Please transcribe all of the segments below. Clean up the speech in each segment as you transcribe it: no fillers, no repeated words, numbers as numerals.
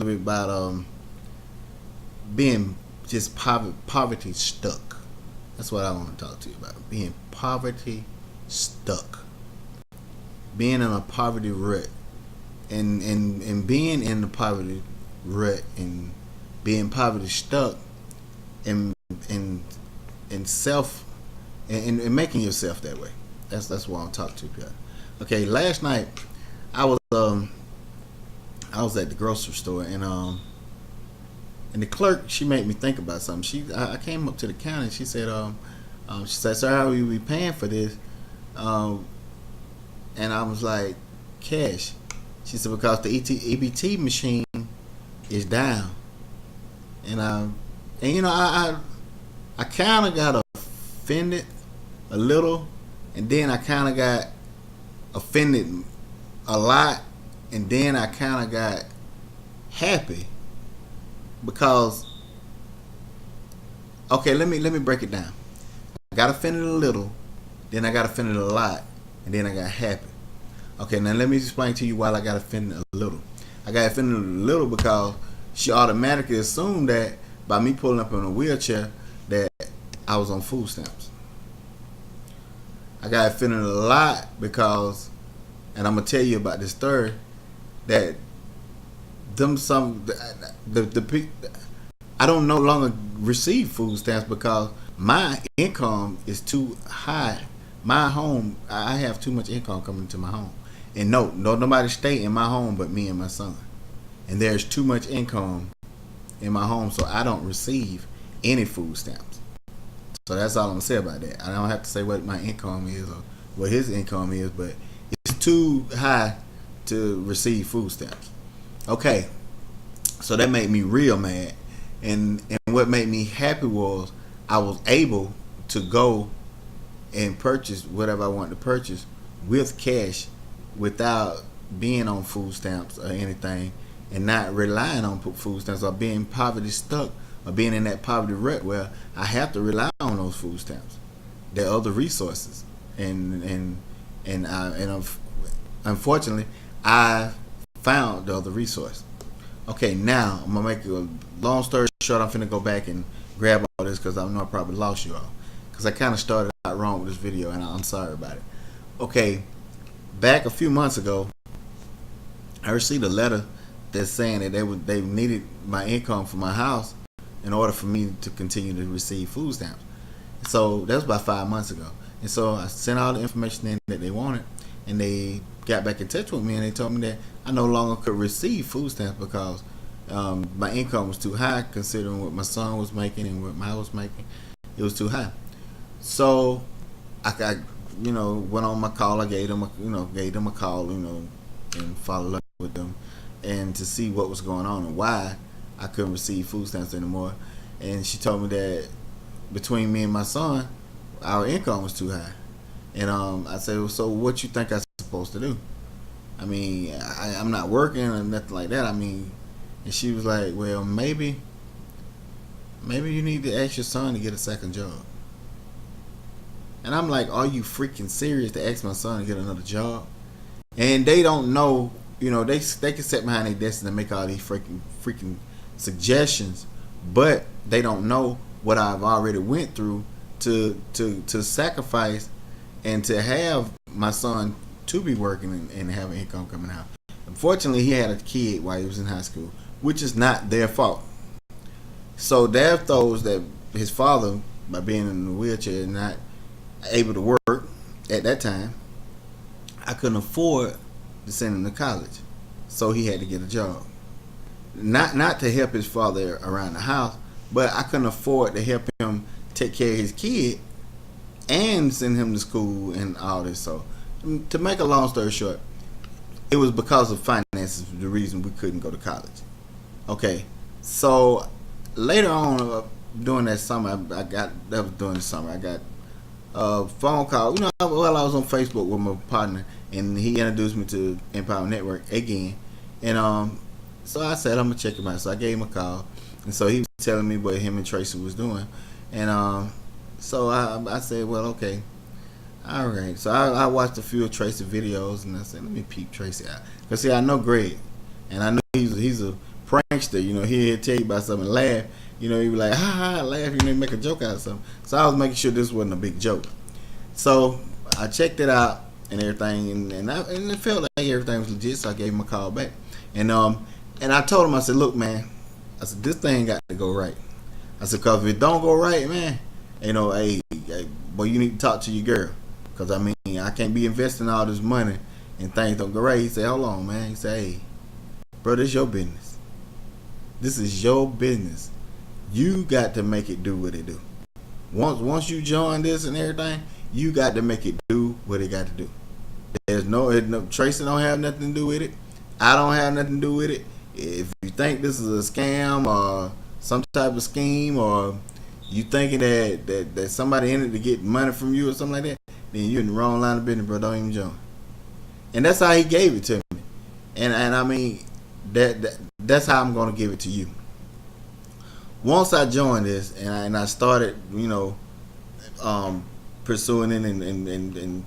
little bit about being just poverty stuck. That's what I want to talk to you about. Being poverty stuck. Being in a poverty rut. And being in the poverty rut and being poverty stuck and self and making yourself that way. That's what I'm talking to you about. Okay, last night I was at the grocery store and the clerk, she made me think about something. I came up to the counter and she said, "Sir, how will you be paying for this?" And I was like, "Cash." She said, "Because the EBT machine is down." And you know, I kind of got offended a little, and then I kind of got offended a lot, and then I kind of got happy because, okay, let me break it down. I got offended a little, then I got offended a lot, and then I got happy. Okay, now let me explain to you why I got offended a little. I got offended a little because she automatically assumed that by me pulling up in a wheelchair that I was on food stamps. I got offended a lot because, and I'm gonna tell you about this story, that I don't no longer receive food stamps because my income is too high. My home, I have too much income coming to my home, and nobody stay in my home but me and my son, and there's too much income in my home, so I don't receive any food stamps. So that's all I'm gonna say about that. I don't have to say what my income is or what his income is, but it's too high to receive food stamps. Okay, so that made me real mad, and what made me happy was I was able to go and purchase whatever I wanted to purchase with cash without being on food stamps or anything, and not relying on food stamps or being poverty stuck or being in that poverty rut where I have to rely on those food stamps. There are other resources, and unfortunately I found the other resource. Okay, now I'm gonna make a long story short. I'm finna go back and grab all this because I know I probably lost you all because I kind of started out wrong with this video, and I'm sorry about it. Okay, back a few months ago, I received a letter that's saying that they needed my income for my house in order for me to continue to receive food stamps. So that was about 5 months ago, and so I sent all the information in that they wanted, and they got back in touch with me, and they told me that I no longer could receive food stamps because my income was too high considering what my son was making and what I was making. It was too high. So I went on my call. I gave them a call, and followed up with them, and to see what was going on and why I couldn't receive food stamps anymore. And she told me that between me and my son, our income was too high. And I said, well, so what you think I'm supposed to do? I mean, I'm not working or nothing like that. I mean, and she was like, well, maybe you need to ask your son to get a second job. And I'm like, are you freaking serious to ask my son to get another job? And they don't know, they can sit behind their desk and make all these freaking suggestions, but they don't know what I've already went through to sacrifice and to have my son to be working and have an income coming out. Unfortunately, he had a kid while he was in high school, which is not their fault. So they're those that his father, by being in a wheelchair and not able to work at that time, I couldn't afford to send him to college, so he had to get a job. Not to help his father around the house, but I couldn't afford to help him take care of his kid and send him to school and all this. So to make a long story short, it was because of finances the reason we couldn't go to college. Okay, so later on during that summer, I got a phone call. While I was on Facebook with my partner, and he introduced me to Empower Network again, and so I said I'm gonna check him out. So I gave him a call, and so he was telling me what him and Tracy was doing, and so I said, well, okay, all right. So I watched a few of Tracy videos, and I said, let me peep Tracy out, cause see, I know Greg, and I know he's a prankster. You know, he'd tell you about something and laugh. You know, he'd be like, ha ha, laugh. You know, make a joke out of something. So I was making sure this wasn't a big joke. So I checked it out and everything, and it felt like everything was legit. So I gave him a call back, and I told him, I said, look, man, I said, this thing got to go right. I said, cause if it don't go right, man, you know, hey, boy, you need to talk to your girl, cause I mean, I can't be investing all this money and things don't go right. He said, hold on, man. He said, hey, bro, this is your business. This is your business. You got to make it do what it do. Once you join this and everything, you got to make it do what it got to do. There's no Tracy don't have nothing to do with it. I don't have nothing to do with it. If you think this is a scam or some type of scheme, or you thinking that somebody in it to get money from you or something like that, then you're in the wrong line of business, bro. Don't even join. And that's how he gave it to me. And I mean, that's how I'm gonna give it to you. Once I joined this and I started, you know, pursuing it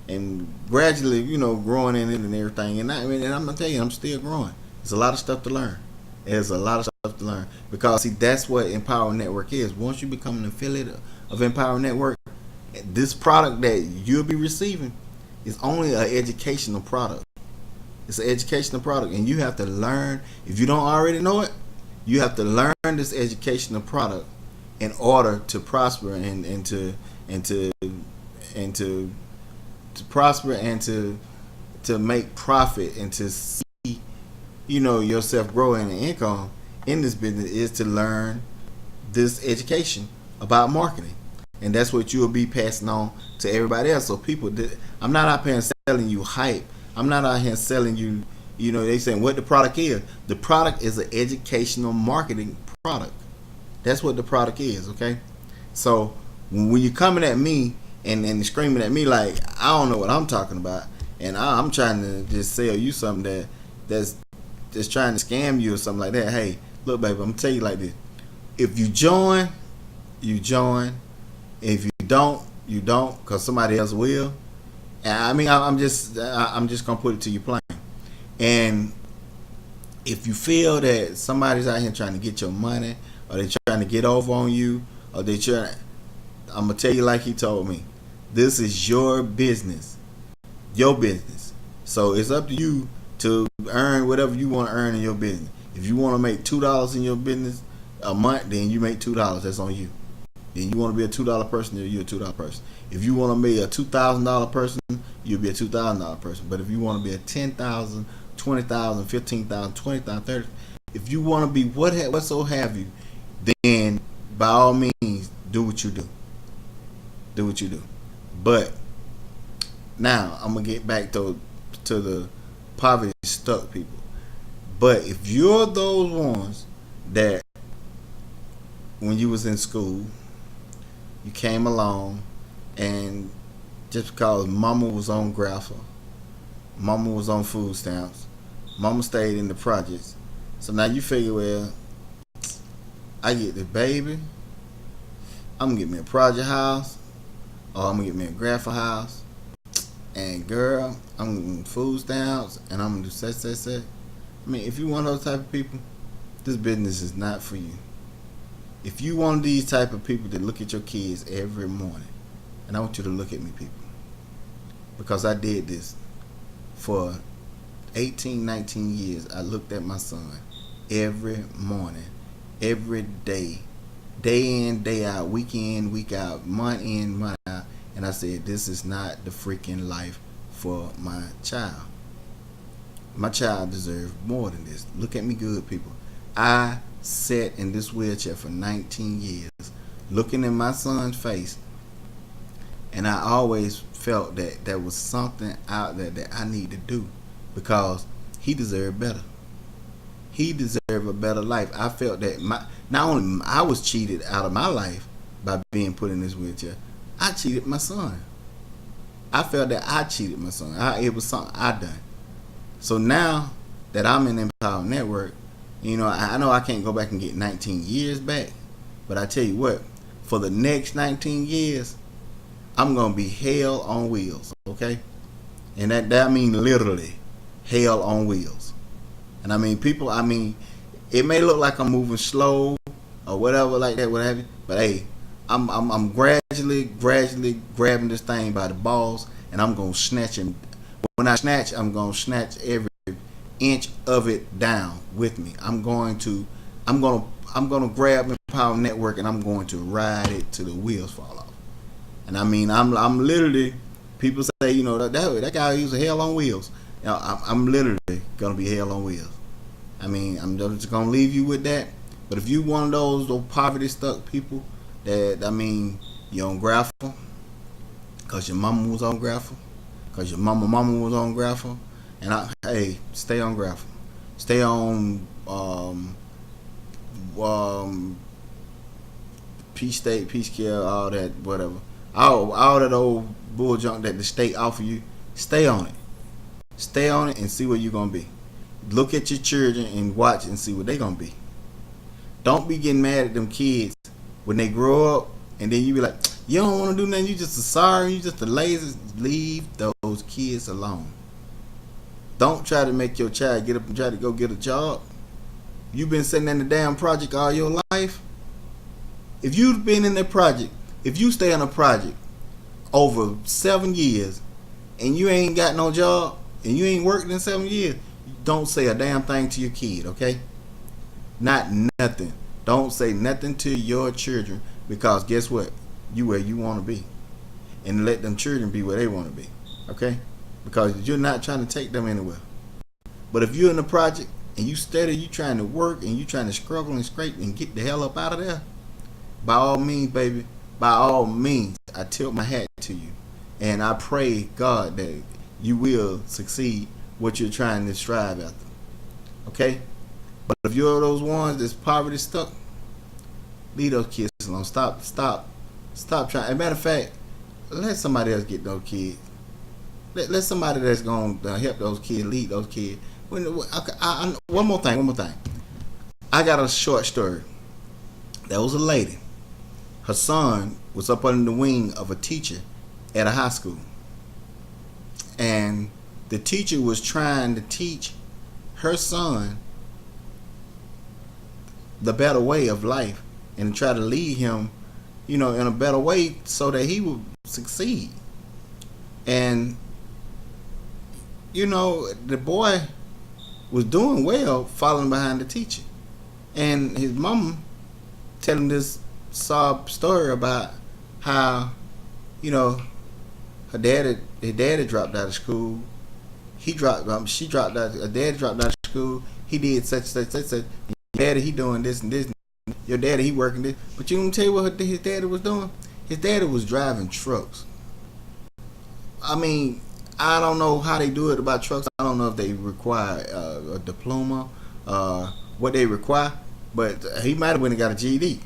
and gradually, you know, growing in it and everything. And I'm gonna tell you, I'm still growing. There's a lot of stuff to learn. There's a lot of stuff to learn, because see, that's what Empower Network is. Once you become an affiliate of Empower Network, this product that you'll be receiving is only an educational product. It's an educational product, and you have to learn. If you don't already know it, you have to learn this educational product in order to prosper and to prosper and to make profit and to see, you know, yourself grow in income in this business, is to learn this education about marketing. And that's what you'll be passing on to everybody else. So people, I'm not out here selling you hype. I'm not out here selling you, you know, they saying what the product is. The product is an educational marketing product. That's what the product is, okay? So when you're coming at me and screaming at me like I don't know what I'm talking about, and I'm trying to just sell you something that's trying to scam you or something like that, hey, look, baby, I'm gonna tell you like this. If you join, you join. If you don't, you don't, because somebody else will. And I mean, I'm just gonna put it to you plain. And if you feel that somebody's out here trying to get your money, or they're trying to get over on you, or I'm gonna tell you like he told me, this is your business, your business. So it's up to you to earn whatever you want to earn in your business. If you want to make $2 in your business a month, then you make $2. That's on you. Then you want to be a $2 person, then you're a $2 person. If you want to be a $2,000 person, you'll be a $2,000 person. But if you want to be a $10,000, $20,000, $15,000, $20,000, $30,000, if you want to be whatso have you, then by all means, do what you do. Do what you do. But now I'm gonna get back to the poverty stuck people. But if you're those ones that when you was in school, you came along, and just because mama was on grapher, mama was on food stamps, mama stayed in the projects, so now you figure, well, I get the baby, I'm gonna get me a project house, or I'm gonna get me a grapher house, and girl, I'm getting food stamps, and I'm gonna do such. I mean, if you one of those type of people, this business is not for you. If you one of these type of people that look at your kids every morning, and I want you to look at me, people, because I did this for 18, 19 years. I looked at my son every morning, every day in, day out, week in, week out, month in, month out, and I said, this is not the freaking life for my child. My child deserves more than this. Look at me good, people. I sat in this wheelchair for 19 years looking in my son's face, and I always felt that there was something out there that I need to do, because he deserved better. He deserved a better life. I felt that not only I was cheated out of my life by being put in this wheelchair, I cheated my son. I felt that I cheated my son. It was something I done. So now that I'm in Empower Network, you know I can't go back and get 19 years back, but I tell you what, for the next 19 years, I'm gonna be hell on wheels, okay? And that means literally hell on wheels. And I mean, people. I mean, it may look like I'm moving slow or whatever like that, what have you. But hey, I'm gradually grabbing this thing by the balls, and I'm gonna snatch him. When I snatch, I'm gonna snatch every inch of it down with me. I'm gonna grab Empower Network, and I'm going to ride it till the wheels fall off. And I mean, I'm literally. People say, you know, that guy used a hell on wheels. You know, I'm literally gonna be hell on wheels. I mean, I'm just gonna leave you with that. But if you one of those poverty stuck people that, I mean, you're on Grapple, cause your mama was on Grapple, cause your mama was on Grapple, and hey, stay on Grapple, stay on Peace State, Peace Care, all that, whatever, all that old bull junk that the state offer you. Stay on it and see where you're gonna be. Look at your children and watch and see what they're gonna be. Don't be getting mad at them kids when they grow up and then you be like, you don't want to do nothing, you just a sorry, you just a lazy. Leave those kids alone. Don't try to make your child get up and try to go get a job. You've been sitting in the damn project all your life. If you've been in that project, if you stay in a project over 7 years and you ain't got no job and you ain't worked in 7 years, don't say a damn thing to your kid, okay? Not nothing. Don't say nothing to your children, because guess what? You where you want to be. And let them children be where they want to be, okay? Because you're not trying to take them anywhere. But if you're in a project and you trying to work and you trying to struggle and scrape and get the hell up out of there, by all means, baby, by all means, I tilt my hat to you. And I pray, God, that you will succeed what you're trying to strive after. Okay? But if you're those ones that's poverty stuck, leave those kids alone. Stop trying. As a matter of fact, let somebody else get those kids. Let somebody that's going to help those kids, lead those kids. One more thing. I got a short story. There was a lady. Her son was up under the wing of a teacher at a high school. And the teacher was trying to teach her son the better way of life and try to lead him, you know, in a better way so that he would succeed. And, you know, the boy was doing well following behind the teacher. And his mama tell him this sob story about how, you know, his daddy dropped out of school. She dropped out. Her dad dropped out of school. He did such. Your daddy, he doing this and this. Your daddy, he working this. But you want to tell you what his daddy was doing? His daddy was driving trucks. I mean, I don't know how they do it about trucks. I don't know if they require a diploma, what they require. But he might have went and got a GED.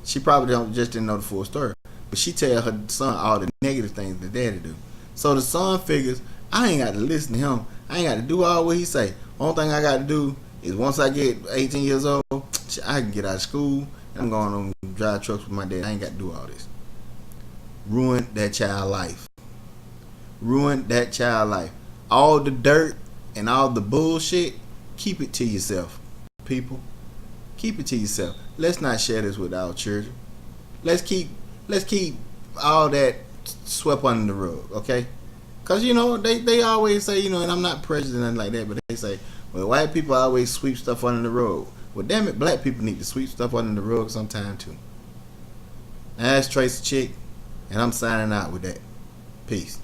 She probably didn't know the full story. But she tell her son all the negative things the daddy do. So the son figures, I ain't got to listen to him. I ain't got to do all what he say. Only thing I got to do is once I get 18 years old, I can get out of school and I'm going on drive trucks with my dad. I ain't got to do all this. Ruin that child life. Ruin that child life. All the dirt and all the bullshit, keep it to yourself, people. Keep it to yourself. Let's not share this with our children. Let's keep all that swept under the rug, okay? Because, you know, they always say, you know, and I'm not prejudiced or nothing like that, but they say, well, white people always sweep stuff under the rug. Well, damn it, black people need to sweep stuff under the rug sometime, too. Now, that's Tracy Chick, and I'm signing out with that. Peace.